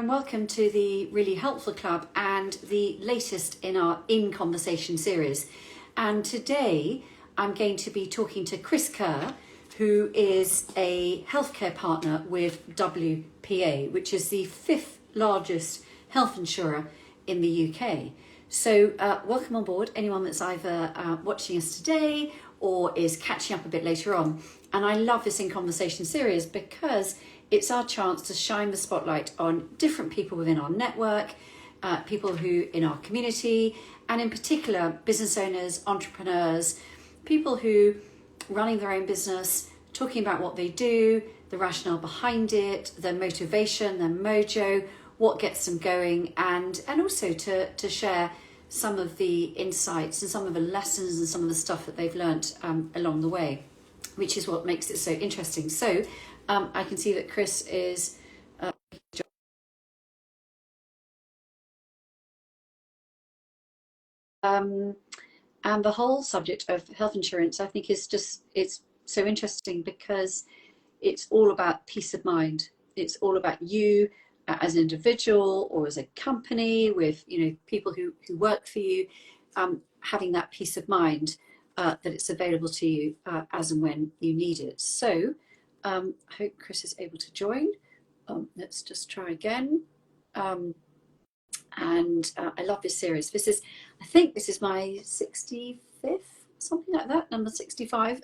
welcome to the Really Helpful Club and the latest in our In Conversation series. And today I'm going to be talking to Chris Kerr, who is a healthcare partner with WPA, which is the 5th largest health insurer in the UK. So welcome on board, anyone that's either watching us today or is catching up a bit later on. And I love this In Conversation series because it's our chance to shine the spotlight on different people within our network, people who in our community, and in particular business owners, entrepreneurs, people who running their own business, talking about what they do, the rationale behind it, their motivation, their mojo, what gets them going, and also to share some of the insights and some of the lessons and some of the stuff that they've learnt along the way, which is what makes it so interesting. So I can see that Chris is and the whole subject of health insurance, I think, is it's so interesting because it's all about peace of mind. It's all about you as an individual or as a company with people who work for you, having that peace of mind that it's available to you as and when you need it. So I hope Chris is able to join. Let's just try again. And I love this series. I think this is my 65th, something like that, number 65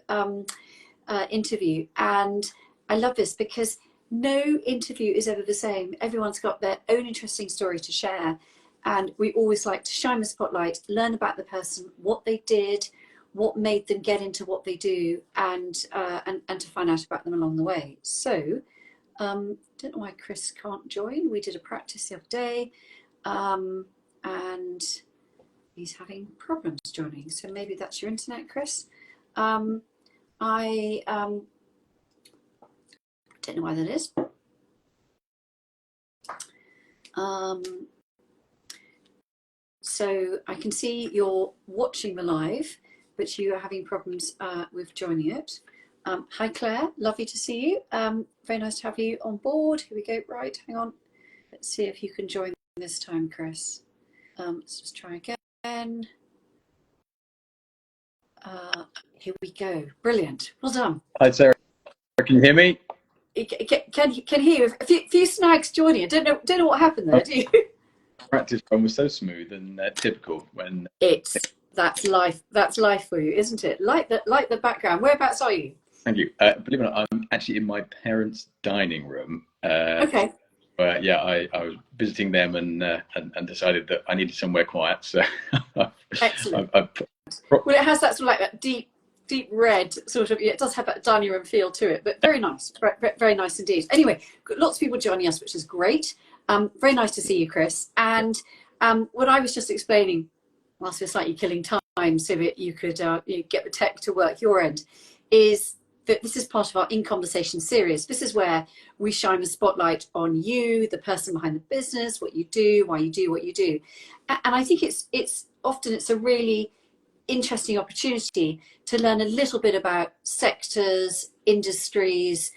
interview. And I love this because no interview is ever the same. Everyone's got their own interesting story to share. And we always like to shine the spotlight, learn about the person, what they did, what made them get into what they do, and to find out about them along the way. So, don't know why Chris can't join. We did a practice the other day, and he's having problems joining. So maybe that's your internet, Chris. I don't know why that is. So I can see you're watching the live, but you are having problems with joining it. Hi Claire, lovely to see you. Very nice to have you on board. Here we go. Right, hang on. Let's see if you can join this time, Chris. Let's just try again. Here we go. Brilliant. Well done. Hi Sarah, can you hear me? Can hear you. A few snags joining. I don't know what happened there. Do you? Practice run was so smooth and typical when that's life for you, isn't it? Like the background. Whereabouts are you? Thank you. Believe it or not, I'm actually in my parents' dining room. Okay. Yeah, I was visiting them and decided that I needed somewhere quiet. So excellent. Well, it has that sort of like that deep red sort of. It does have that dining room feel to it, but very nice, very nice indeed. Anyway, got lots of people joining us, which is great. Very nice to see you, Chris. And what I was just explaining, whilst we're slightly killing time so that you could get the tech to work your end, is that this is part of our In Conversation series. This is where we shine the spotlight on you, the person behind the business, what you do, why you do what you do. And I think it's often a really interesting opportunity to learn a little bit about sectors, industries,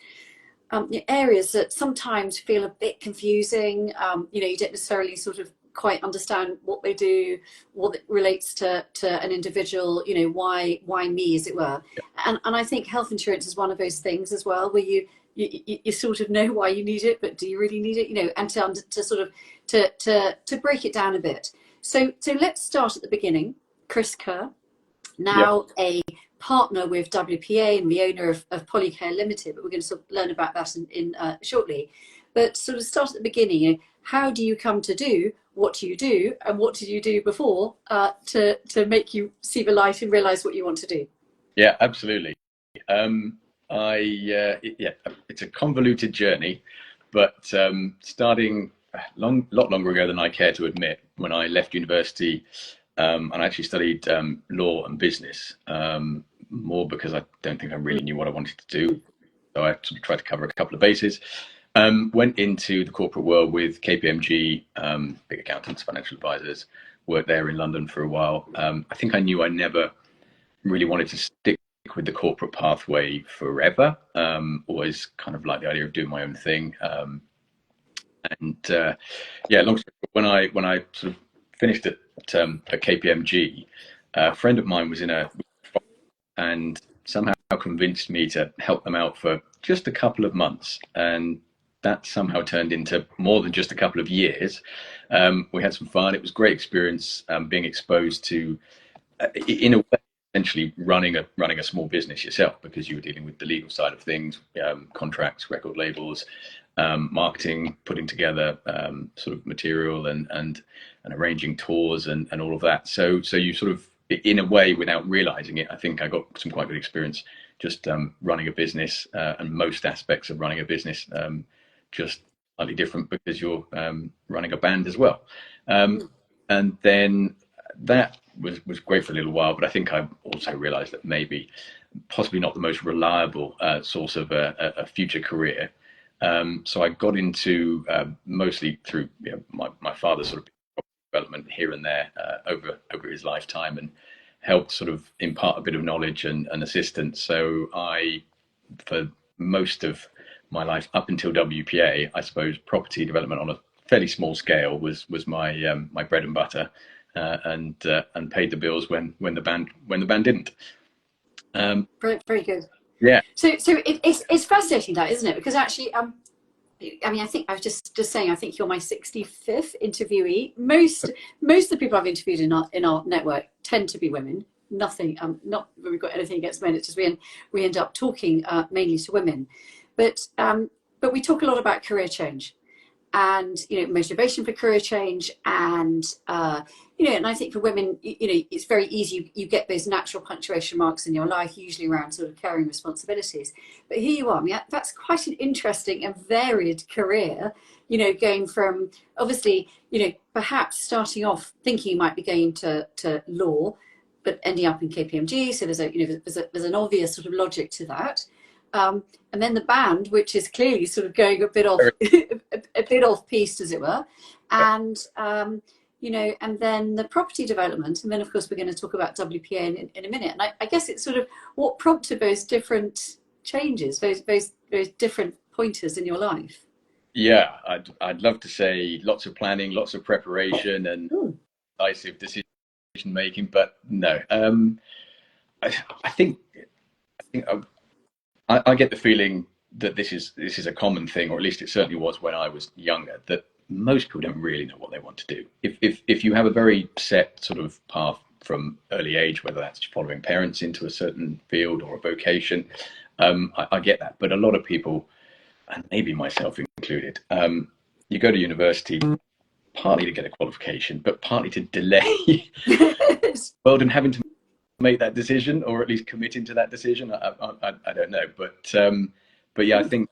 areas that sometimes feel a bit confusing. You don't necessarily sort of quite understand what they do, what it relates to an individual, why me, as it were. And I think health insurance is one of those things as well, where you sort of know why you need it, but do you really need it? And to sort of to break it down a bit. So let's start at the beginning. Chris Kerr, now a partner with WPA and the owner of Polycare Ltd, but we're going to sort of learn about that in shortly. But sort of start at the beginning. How do you come to do what you do, and what did you do before to make you see the light and realise what you want to do? Yeah, absolutely. It's a convoluted journey, but starting a lot longer ago than I care to admit, when I left university. And I actually studied law and business, more because I don't think I really knew what I wanted to do. So I sort of tried to cover a couple of bases. Went into the corporate world with KPMG, big accountants, financial advisors, worked there in London for a while. I think I knew I never really wanted to stick with the corporate pathway forever. Always kind of like the idea of doing my own thing. And yeah, long story short, when I sort of finished at KPMG, a friend of mine was in a and somehow convinced me to help them out for just a couple of months, and that somehow turned into more than just a couple of years. We had some fun. It was a great experience, being exposed to, in a way, essentially running a small business yourself, because you were dealing with the legal side of things, contracts, record labels, marketing, putting together sort of material and arranging tours and all of that. So you sort of, in a way, without realizing it, I think I got some quite good experience just running a business, and most aspects of running a business, just slightly different because you're running a band as well. And then that was great for a little while, but I think I also realized that maybe possibly not the most reliable source of a future career. So I got into, mostly through my father's sort of development here and there over his lifetime, and helped sort of impart a bit of knowledge and assistance. So for most of my life up until WPA, I suppose property development on a fairly small scale was my my bread and butter, and paid the bills when the band didn't. Very, very good. Yeah. So it's fascinating, that, isn't it? Because actually, I mean, I think I was just saying, I think you're my 65th interviewee. Most of the people I've interviewed in our network tend to be women. Nothing, not that we've got anything against men. It's just we end up talking mainly to women, but we talk a lot about career change, and motivation for career change, and and I think for women, it's very easy. You get those natural punctuation marks in your life, usually around sort of carrying responsibilities. But here you are. I mean, that's quite an interesting and varied career. Going from, obviously, perhaps starting off thinking you might be going to law, but ending up in KPMG. So there's an obvious sort of logic to that. And then the band, which is clearly sort of going a bit off a bit off piste, as it were, and and then the property development, and then of course we're going to talk about WPA in a minute. And I guess it's sort of what prompted those different changes, those different pointers in your life. Yeah, I'd love to say lots of planning, lots of preparation, and decisive decision making, but no. I think I get the feeling that this is a common thing, or at least it certainly was when I was younger, that most people don't really know what they want to do. If you have a very set sort of path from early age, whether that's following parents into a certain field or a vocation, I get that. But a lot of people, and maybe myself included, you go to university partly to get a qualification, but partly to delay world and having to make that decision, or at least committing to that decision. I don't know, but yeah, I think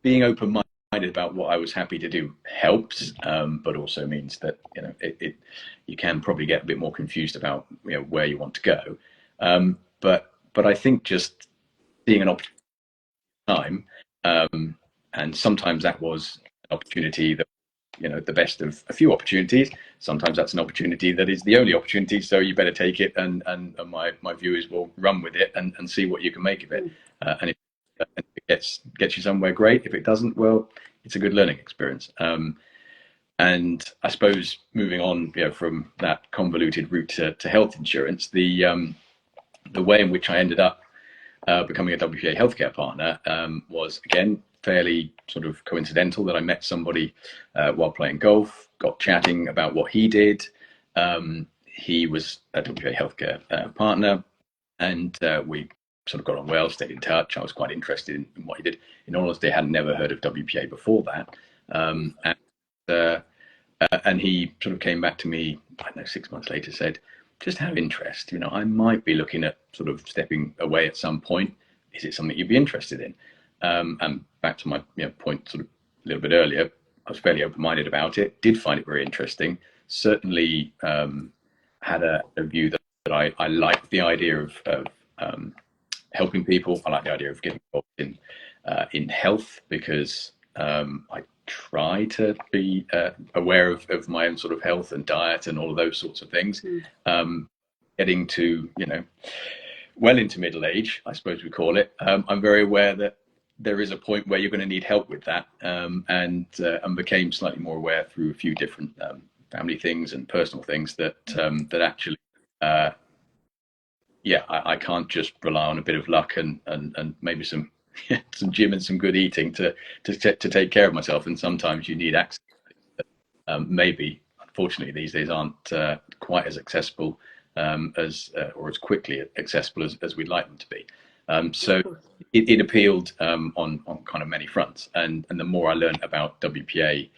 being open-minded about what I was happy to do helps, but also means that you can probably get a bit more confused about where you want to go. But I think just seeing an opportunity time, and sometimes that was an opportunity that the best of a few opportunities. Sometimes that's an opportunity that is the only opportunity, so you better take it, and my viewers will run with it and see what you can make of it. And if it gets you somewhere, great. If it doesn't, well, it's a good learning experience. And I suppose moving on from that convoluted route to health insurance, the way in which I ended up becoming a WPA healthcare partner was, again, fairly sort of coincidental. That I met somebody while playing golf, got chatting about what he did. He was a WPA healthcare partner, and we sort of got on well, stayed in touch. I was quite interested in what he did. In all honesty, I had never heard of WPA before that. And he sort of came back to me, I don't know, 6 months later, said, just have interest. I might be looking at sort of stepping away at some point. Is it something you'd be interested in? And back to my point sort of a little bit earlier, I was fairly open-minded about it, did find it very interesting, certainly had a view that I liked the idea of helping people. I like the idea of getting involved in health, because I try to be aware of my own sort of health and diet and all of those sorts of things. Getting to well into middle age, I suppose we call it, I'm very aware that there is a point where you're going to need help with that, and became slightly more aware through a few different family things and personal things that that actually, I can't just rely on a bit of luck and maybe some some gym and some good eating to take care of myself. And sometimes you need access. Maybe, unfortunately, these days aren't quite as accessible as or as quickly accessible as we'd like them to be. So it appealed on kind of many fronts, and the more I learned about WPA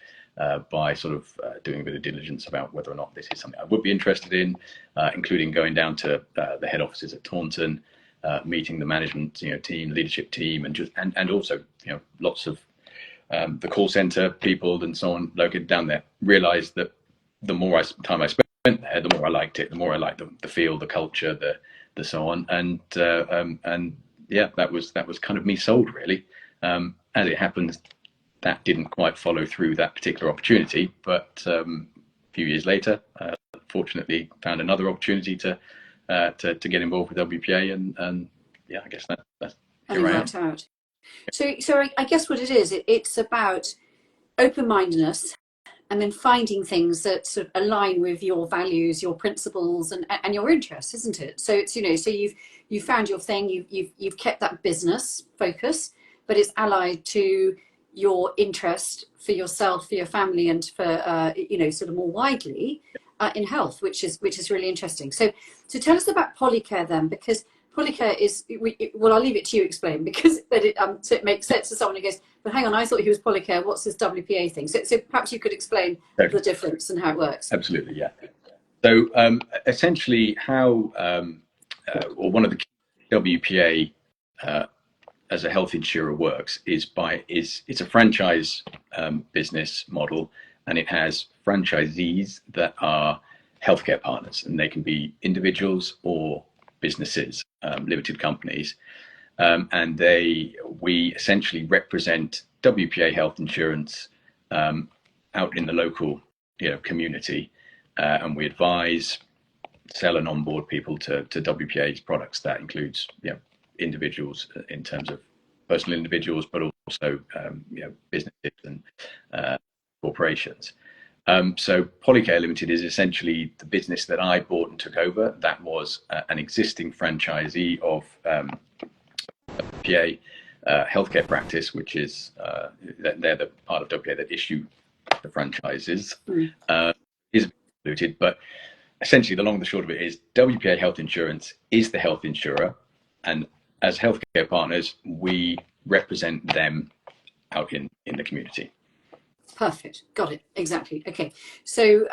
by sort of doing a bit of diligence about whether or not this is something I would be interested in, including going down to the head offices at Taunton, meeting the management team, leadership team, and also lots of the call center people and so on located down there. Realized that the more time I spent there, the more I liked it, the more I liked the feel, the culture, the so on, and that was kind of me sold, really. As it happens, that didn't quite follow through, that particular opportunity, but a few years later, fortunately found another opportunity to get involved with WPA, and I guess that's and it worked out. So I guess what it is, it's about open-mindedness, and then finding things that sort of align with your values, your principles, and your interests, isn't it? So it's so you've found your thing, you've kept that business focus, but it's allied to your interest for yourself, for your family, and for sort of more widely in health, which is really interesting. So tell us about Polycare then, because Polycare is, well, I'll leave it to you to explain, because so it makes sense to someone who goes, but hang on, I thought he was Polycare, what's this WPA thing? So perhaps you could explain the difference and how it works. Absolutely, yeah. So essentially how, or one of the key WPA as a health insurer works is it's a franchise business model, and it has franchisees that are healthcare partners, and they can be individuals or businesses, limited companies, and we essentially represent WPA Health Insurance out in the local community, and we advise, sell, and onboard people to WPA's products. That includes individuals in terms of personal individuals, but also businesses and corporations. So Polycare Ltd is essentially the business that I bought and took over. That was an existing franchisee of WPA healthcare practice, which is they're the part of WPA that issue the franchises. Is diluted, but essentially the long and the short of it is WPA Health Insurance is the health insurer, and as healthcare partners, we represent them out in the community. Perfect. Got it. Exactly. Okay. So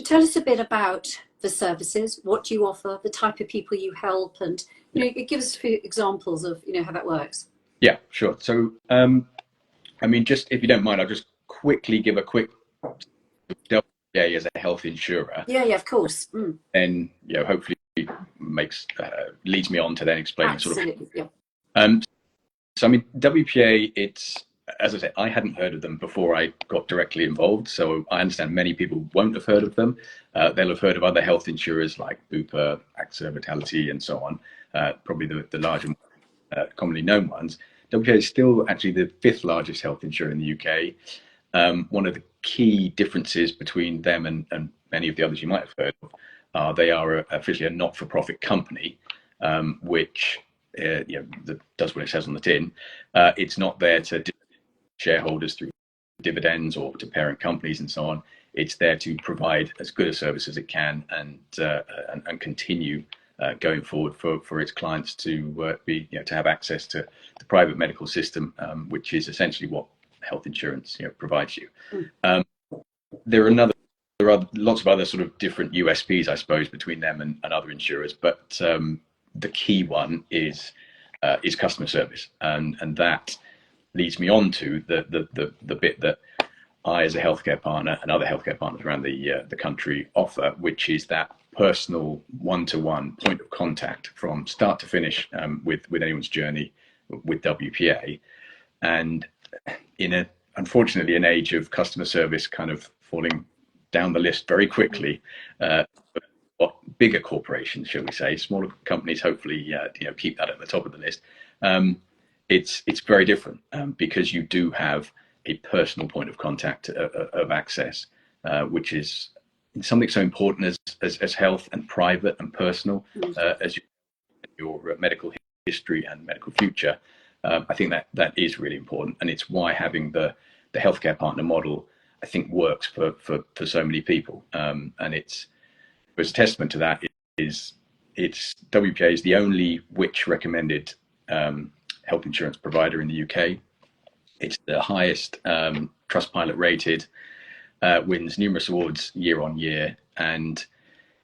tell us a bit about the services, what you offer, the type of people you help, and give us a few examples of how that works. Yeah, sure. So just if you don't mind, I'll just quickly give a quick WPA as a health insurer. Yeah, of course. And hopefully leads me on to then explain. Absolutely. Yeah. So WPA, it's, as I said, I hadn't heard of them before I got directly involved, so I understand many people won't have heard of them. They'll have heard of other health insurers like Bupa, AXA, Vitality, and so on, probably the larger, commonly known ones. WPA is still actually the 5th largest health insurer in the UK. One of the key differences between them and many of the others you might have heard of, they are officially a not-for-profit company, which that does what it says on the tin. It's not there to shareholders through dividends or to parent companies and so on. It's there to provide as good a service as it can and continue going forward for its clients to to have access to the private medical system, which is essentially what health insurance provides you. There are lots of other sort of different USPs, I suppose, between them and other insurers, but the key one is customer service, and that leads me on to the bit that I, as a healthcare partner, and other healthcare partners around the country offer, which is that personal one-to-one point of contact from start to finish with anyone's journey with WPA. And unfortunately, an age of customer service kind of falling down the list very quickly, bigger corporations, shall we say, smaller companies hopefully keep that at the top of the list. it's very different because you do have a personal point of contact of access, which is something so important as health and private and personal as your medical history and medical future. I think that is really important, and it's why having the healthcare partner model, I think, works for so many people. And it's a testament to that is WPA is the only which recommended health insurance provider in the UK. It's the highest Trustpilot rated, wins numerous awards year on year, and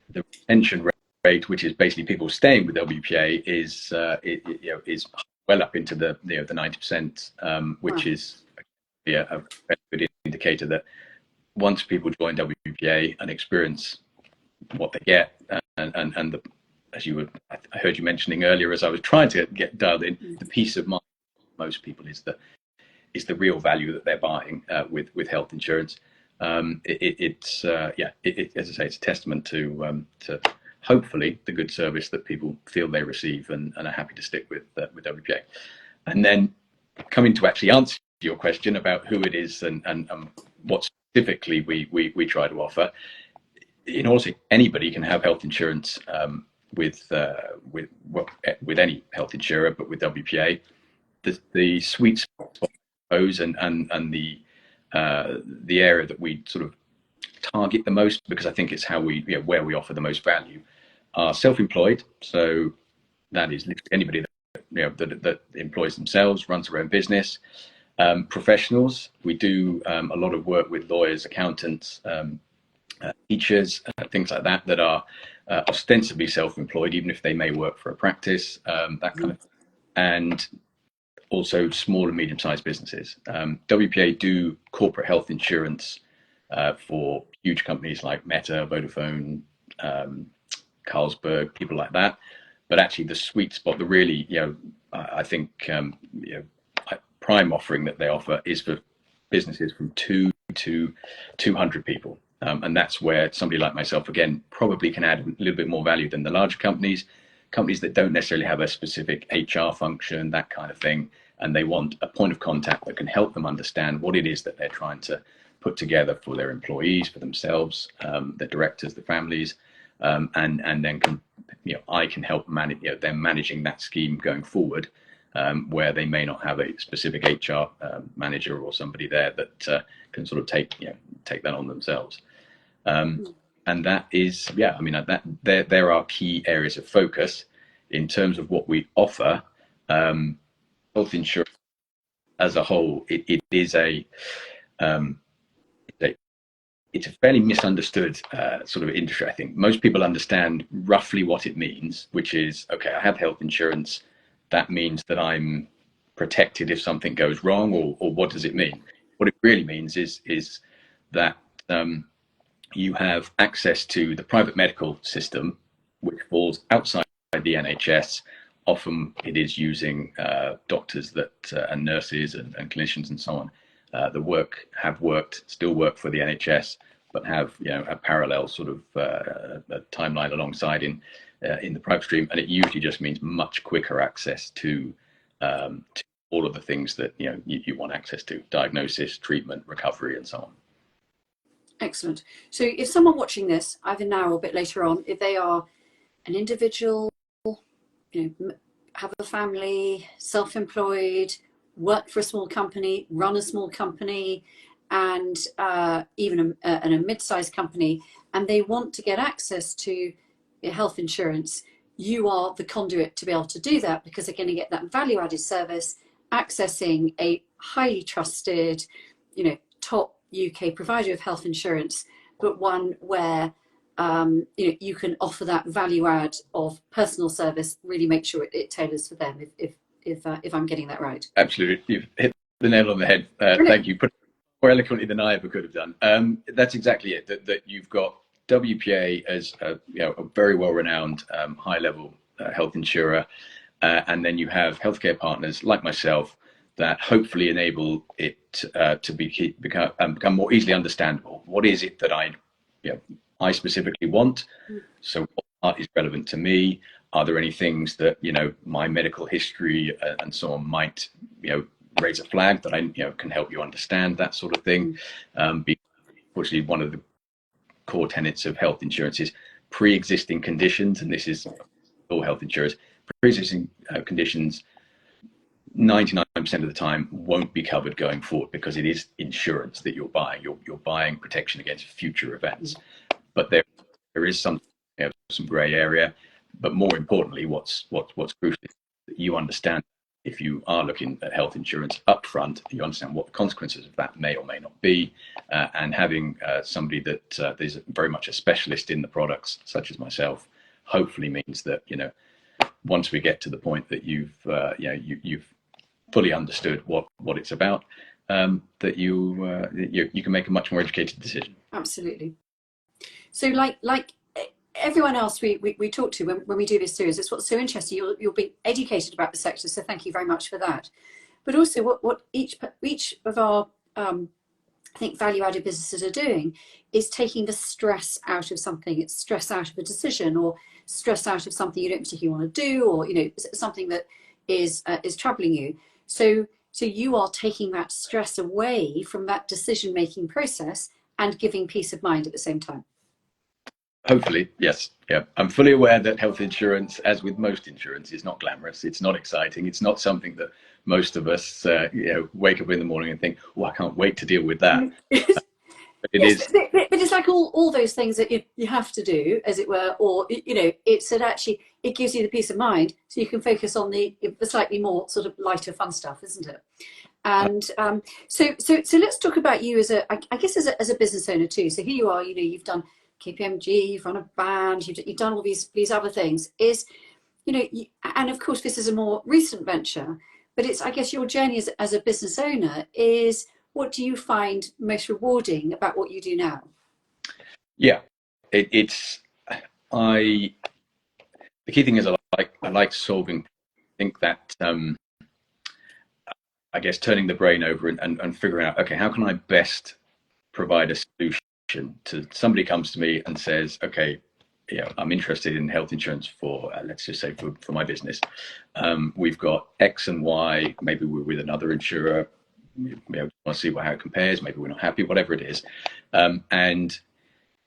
the retention rate, which is basically people staying with WPA, is well up into the 90%, which is a good indicator that once people join WPA and experience what they get, and I heard you mentioning earlier as I was trying to get dialed in, the peace of mind for most people is the real value that they're buying with health insurance. It's as I say, it's a testament to hopefully the good service that people feel they receive and are happy to stick with WPA. And then coming to actually answer your question about who it is and what specifically we try to offer. In all, anybody can have health insurance with any health insurer, but with WPA, the sweet spot and the area that we sort of target the most, because I think it's how where we offer the most value, are self-employed. So that is anybody that employs themselves, runs their own business. Professionals, we do a lot of work with lawyers, accountants, teachers, things like that are ostensibly self-employed, even if they may work for a practice, that kind of thing. And also small and medium-sized businesses. WPA do corporate health insurance for huge companies like Meta, Vodafone, Carlsberg, people like that. But actually, the sweet spot, the really, I think, prime offering that they offer is for businesses from 2 to 200 people. And that's where somebody like myself, again, probably can add a little bit more value than the larger companies that don't necessarily have a specific HR function, that kind of thing. And they want a point of contact that can help them understand what it is that they're trying to put together for their employees, for themselves, their directors, the families, and then I can help manage them managing that scheme going forward, where they may not have a specific HR manager or somebody there that can sort of take that on themselves. And that is, that there are key areas of focus in terms of what we offer. Health insurance as a whole, it is it's a fairly misunderstood sort of industry. I think most people understand roughly what it means, which is, okay, I have health insurance. That means that I'm protected if something goes wrong, or what does it mean? What it really means is that you have access to the private medical system, which falls outside the NHS. Often it is using doctors and nurses and clinicians and so on that still work for the NHS, but have a parallel sort of a timeline alongside in the private stream, and it usually just means much quicker access to all of the things that you want access to: diagnosis, treatment, recovery, and so on. Excellent. So if someone watching this either now or a bit later on, if they are an individual, have a family, self-employed, work for a small company, run a small company, and even a mid-sized company, and they want to get access to health insurance, you are the conduit to be able to do that, because they're going to get that value-added service, accessing a highly trusted, top UK provider of health insurance, but one where you can offer that value add of personal service, really make sure it tailors for them, if I'm getting that right. Absolutely. You've hit the nail on the head. Thank you. Put it more eloquently than I ever could have done. That's exactly it, that you've got WPA as a very well-renowned high-level health insurer, and then you have healthcare partners like myself that hopefully enable it to become more easily understandable. What is it that I specifically want? So what part is relevant to me? Are there any things that, my medical history and so on might, raise a flag that I, can help you understand, that sort of thing. Unfortunately, one of the core tenets of health insurance is pre-existing conditions, and this is all health insurers. Pre-existing conditions 99% of the time won't be covered going forward, because it is insurance that you're buying. You're buying protection against future events. But there is some grey area. But more importantly, what's crucial is that you understand, if you are looking at health insurance up front, you understand what the consequences of that may or may not be. And having somebody that is very much a specialist in the products, such as myself, hopefully means that, once we get to the point that you've fully understood what it's about, that you can make a much more educated decision. Absolutely. So like everyone else we talk to when we do this series, it's what's so interesting. You'll be educated about the sector, so thank you very much for that. But also what each of our I think value-added businesses are doing is taking the stress out of something. It's stress out of a decision, or stress out of something you don't particularly want to do, or something that is troubling you. So you are taking that stress away from that decision-making process and giving peace of mind at the same time. Hopefully, yes. Yeah. I'm fully aware that health insurance, as with most insurance, is not glamorous. It's not exciting. It's not something that most of us wake up in the morning and think, oh, I can't wait to deal with that. But it's like all those things that you have to do, as it were, or it's that actually it gives you the peace of mind, so you can focus on the slightly more sort of lighter, fun stuff, isn't it? And so let's talk about you as I guess as a business owner too. So here you are, you've done KPMG, you've run a band, you've done all these other things. And of course this is a more recent venture, but it's, I guess, your journey as a business owner is, what do you find most rewarding about what you do now? Yeah, the key thing is I like solving. I think that I guess turning the brain over and figuring out, okay, how can I best provide a solution to somebody comes to me and says, okay, I'm interested in health insurance for let's just say for my business. We've got X and Y. Maybe we're with another insurer. We want to see how it compares. Maybe we're not happy, whatever it is. And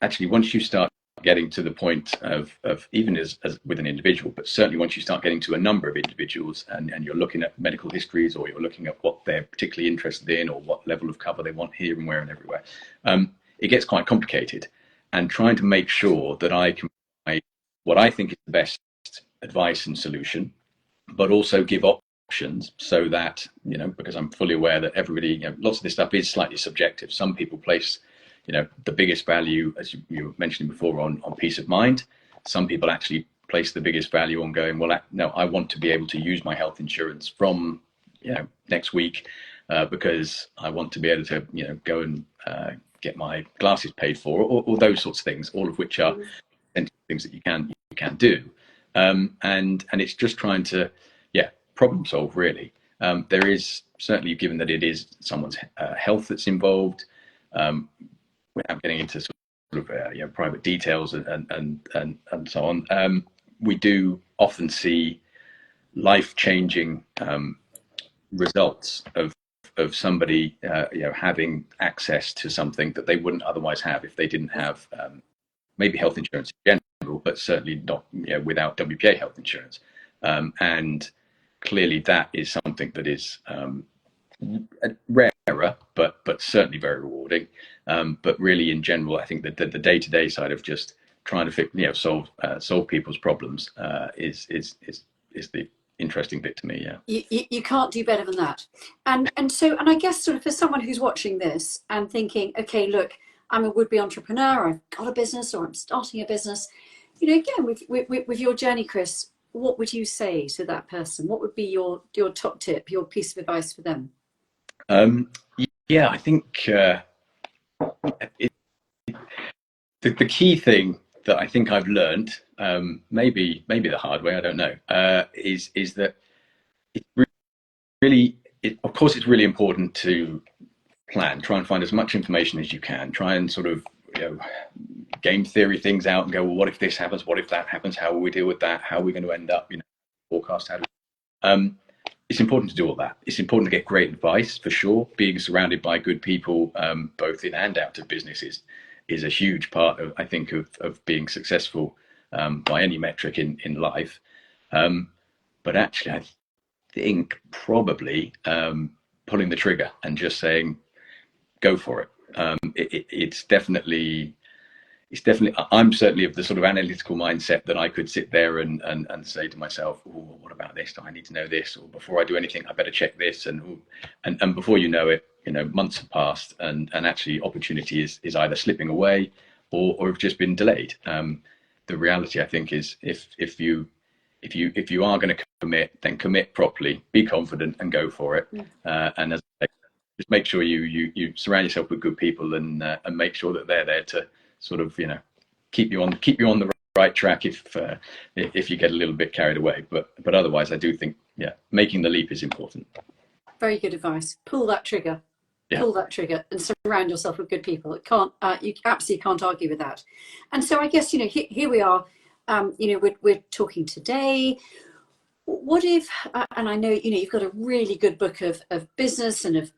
actually, once you start getting to the point of even as with an individual, but certainly once you start getting to a number of individuals and you're looking at medical histories, or you're looking at what they're particularly interested in, or what level of cover they want here and where and everywhere, it gets quite complicated. And trying to make sure that I can provide what I think is the best advice and solution, but also give options, so that, because I'm fully aware that everybody, lots of this stuff is slightly subjective. Some people place, the biggest value, as you were mentioning before, on peace of mind. Some people actually place the biggest value on going, well, no, I want to be able to use my health insurance from, next week, because I want to be able to, go and get my glasses paid for, or those sorts of things, all of which are things that you can do. And it's just trying to, problem solve, really. There is certainly, given that it is someone's health that's involved, without getting into sort of private details and so on, we do often see life-changing results of somebody having access to something that they wouldn't otherwise have if they didn't have maybe health insurance in general, but certainly not without WPA Health Insurance. And clearly that is something that is rarer, but certainly very rewarding. But really, in general, I think that the day-to-day side of just trying to solve people's problems is the interesting bit to me. You can't do better than that. And I guess, sort of, for someone who's watching this and thinking, okay, look, I'm a would-be entrepreneur, I've got a business, or I'm starting a business, again, with your journey, Chris, what would you say to that person? What would be your top tip, your piece of advice for them? I think the key thing that I think I've learned, maybe the hard way, I don't know, is that of course it's really important to plan, try and find as much information as you can, try and sort of game theory things out and go, well, what if this happens? What if that happens? How will we deal with that? How are we going to end up? Forecast how. It's important to do all that. It's important to get great advice for sure. Being surrounded by good people, both in and out of businesses, is a huge part of, I think, of being successful by any metric in life. But actually, I think probably pulling the trigger and just saying, go for it. It's definitely, I'm certainly of the sort of analytical mindset that I could sit there and say to myself, oh, what about this? Do I need to know this? Or before I do anything, I better check this. And before you know it, months have passed, and actually opportunity is either slipping away or have just been delayed. The reality, I think, is if you are going to commit, then commit properly, be confident, and go for it. And as I say, just make sure you surround yourself with good people and make sure that they're there to sort of keep you on the right track if you get a little bit carried away. But otherwise, I do think making the leap is important. Very good advice. Pull that trigger. Yeah. Pull that trigger and surround yourself with good people. You absolutely can't argue with that. And so I guess here we are. We're talking today. What if, and I know you've got a really good book of business and of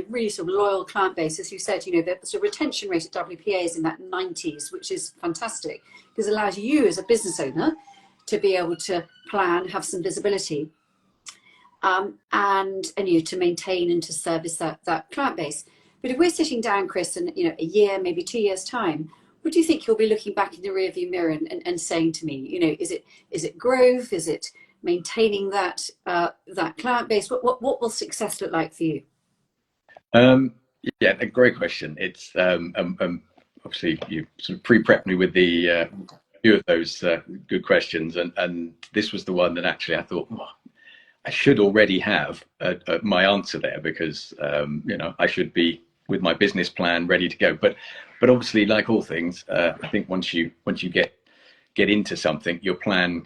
really sort of loyal client base, as you said. The sort of retention rate at WPA is in that 90s, which is fantastic because it allows you as a business owner to be able to plan, have some visibility, and to maintain and to service that client base. But if we're sitting down, Chris, in a year, maybe 2 years' time, what do you think you'll be looking back in the rearview mirror and saying to me? Is it growth? Is it maintaining that client base? What will success look like for you? Yeah, a great question. It's obviously you sort of pre-prepped me with the few of those good questions, and this was the one that actually I thought, I should already have my answer there, because I should be with my business plan ready to go. But obviously, like all things, I think once you get into something, your plan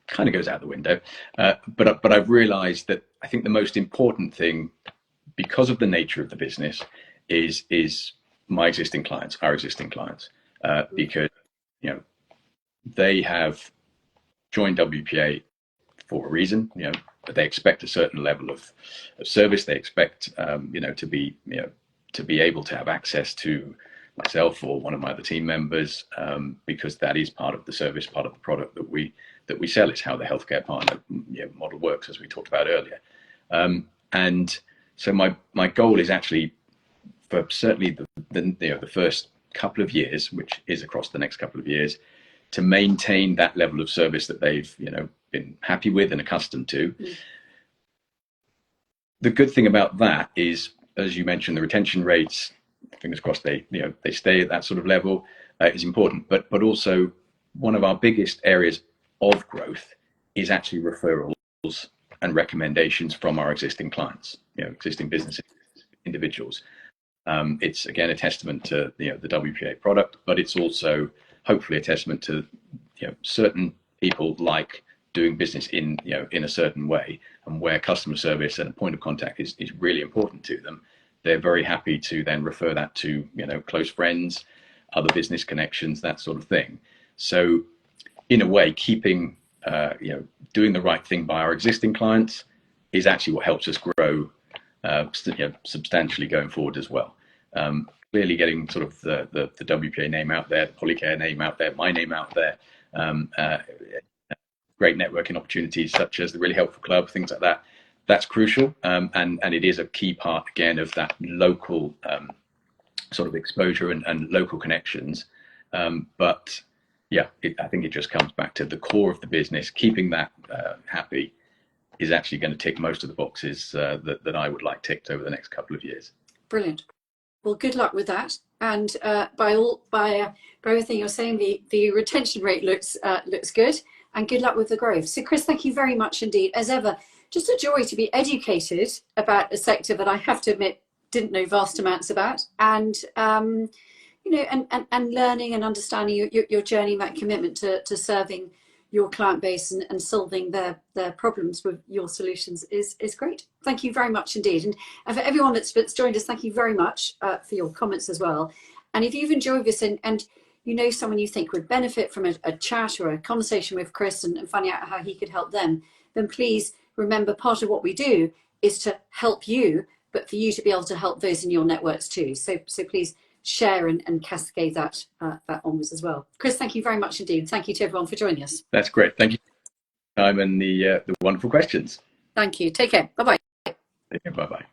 kind of goes out the window. But I've realised that I think the most important thing, because of the nature of the business, is my existing clients, our existing clients, because they have joined WPA for a reason. They expect a certain level of service. They expect to be able to have access to myself or one of my other team members, because that is part of the service, part of the product that we sell. Is how the healthcare partner model works, as we talked about earlier. And so my goal is actually, for certainly the first couple of years, which is across the next couple of years, to maintain that level of service that they've been happy with and accustomed to. The good thing about that is, as you mentioned, the retention rates, fingers crossed, they stay at that sort of level, is important. But also, one of our biggest areas of growth is actually referrals and recommendations from our existing clients, existing businesses, individuals. It's again a testament to the WPA product, but it's also hopefully a testament to certain people like doing business in a certain way, and where customer service and a point of contact is really important to them. They're very happy to then refer that to close friends, other business connections, that sort of thing. So in a way, keeping doing the right thing by our existing clients is actually what helps us grow substantially going forward as well. Clearly getting sort of the WPA name out there, the Polycare name out there, my name out there, great networking opportunities such as the Really Helpful Club, things like that. That's crucial, and it is a key part again of that local sort of exposure and local connections. But yeah, I think it just comes back to the core of the business. Keeping that happy is actually going to tick most of the boxes that I would like ticked over the next couple of years. Brilliant. Well, good luck with that. And by everything you're saying, the retention rate looks good, and good luck with the growth. So, Chris, thank you very much indeed. As ever, just a joy to be educated about a sector that I have to admit didn't know vast amounts about, and and learning and understanding your journey, that commitment to serving your client base and solving their problems with your solutions is great. Thank you very much indeed. And for everyone that's joined us, thank you very much for your comments as well. And if you've enjoyed this and you know someone you think would benefit from a chat or a conversation with Chris and finding out how he could help them, then please remember, part of what we do is to help you, but for you to be able to help those in your networks too. So please share and cascade that onwards as well. Chris, thank you very much indeed. Thank you to everyone for joining us. That's great. Thank you for the time and the wonderful questions. Thank you. Take care. Bye-bye. Take care. Bye-bye.